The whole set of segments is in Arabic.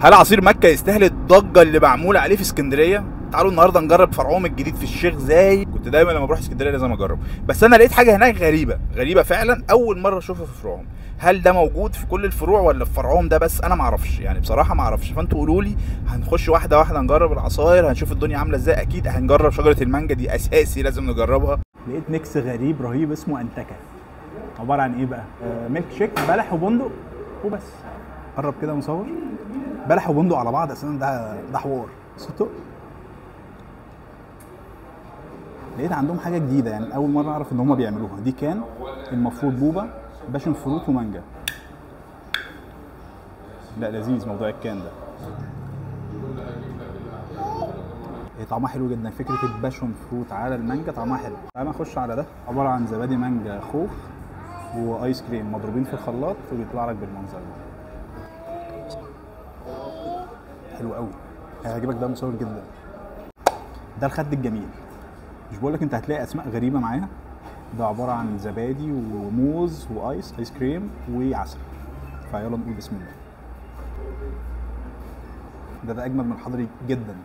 هل عصير مكة يستاهل الضجة اللي معمولة عليه في اسكندرية؟ تعالوا النهارده نجرب فرعهم الجديد في الشيخ زايد. كنت دايما لما بروح اسكندرية لازم اجرب، بس انا لقيت حاجة هناك غريبة فعلا، اول مرة اشوفها في فرعهم. هل ده موجود في كل الفروع ولا في فرعهم ده بس؟ انا معرفش يعني، بصراحة معرفش، فانتوا قولوا لي. هنخش واحدة واحدة نجرب العصاير، هنشوف الدنيا عاملة ازاي. اكيد هنجرب شجرة المانجا دي، اساسي لازم نجربها. لقيت ميكس غريب رهيب اسمه انتكه. عباره عن ايه بقى؟ ميلك شيك بلح وبندق وبس. قرب كده مصور. بلح وبندق على بعض اساسا ده حوار صدق. لقيت عندهم حاجه جديده، يعني اول مره اعرف ان هم بيعملوها. دي كان المفروض بوبا باشن فروت ومانجا. لا لذيذ موضوع الكان ده. هي طعمها حلو جدا، فكره الباشون فروت على المانجا طعمها حلو. انا اخش على ده، عباره عن زبادي مانجا خوخ وايس كريم مضروبين في الخلاط وبيطلع لك بالمنظر ده. حلو قوي، هيعجبك ده مصور جدا. ده الخد الجميل، مش بقول لك انت هتلاقي اسماء غريبه معاها. ده عباره عن زبادي وموز ايس كريم وعسل. فيلا نقول بسم الله. ده اجمد من الحضري جدا.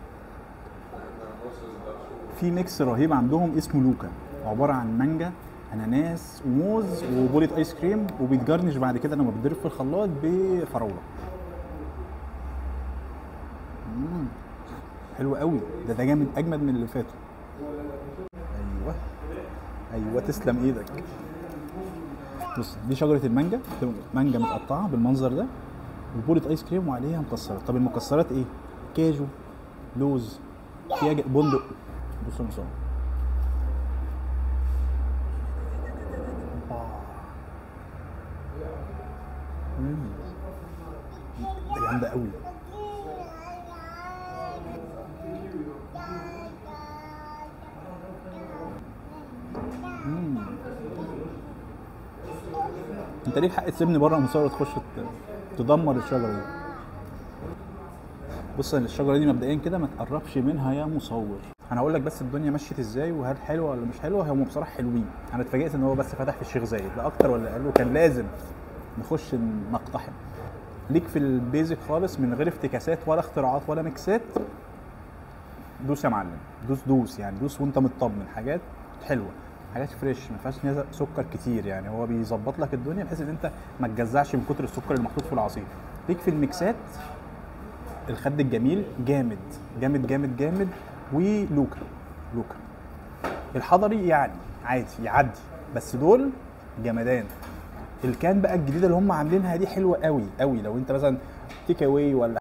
في ميكس رهيب عندهم اسمه لوكا، عباره عن مانجا اناناس وموز وبولة ايس كريم، وبيتجرنش بعد كده لما بيتضرب في الخلاط بفراوله. حلو قوي. ده جامد، اجمد من اللي فاتوا. ايوه تسلم ايدك. بص دي شجره المانجا، مانجا متقطعه بالمنظر ده وبولة ايس كريم وعليها مكسرات. طب المكسرات ايه؟ كاجو، لوز، فيها بندق. بصوا المصور. ده جامده قوي. انت ليه حق تسيبني بره المصور وتخش تدمر الشجره دي؟ بص الشجره دي مبدئيا كده ما تقربش منها يا مصور. انا هقول لك بس الدنيا مشيت ازاي وهل حلوه ولا مش حلوه. هم بصراحه حلوين. انا اتفاجئت ان هو بس فتح في الشيخ زايد، لا اكتر ولا اقل، وكان لازم نخش نقتحم. ليك في البيزك خالص من غير افتكاسات ولا اختراعات ولا ميكسات. دوس يا معلم، دوس يعني دوس وانت مطمن. حاجات حلوه، حاجات فريش، ما فيهاش سكر كتير، يعني هو بيظبط لك الدنيا بحيث ان انت ما تجزعش من كتر السكر اللي محطوط في العصير. ليك في الميكسات. الخد الجميل جامد جامد جامد جامد، ولوكا الحضري يعني عادي يعدي، بس دول جمدان. الكان بقى الجديده اللي هم عاملينها دي حلوه قوي قوي. لو انت مثلا تيك اواي ولا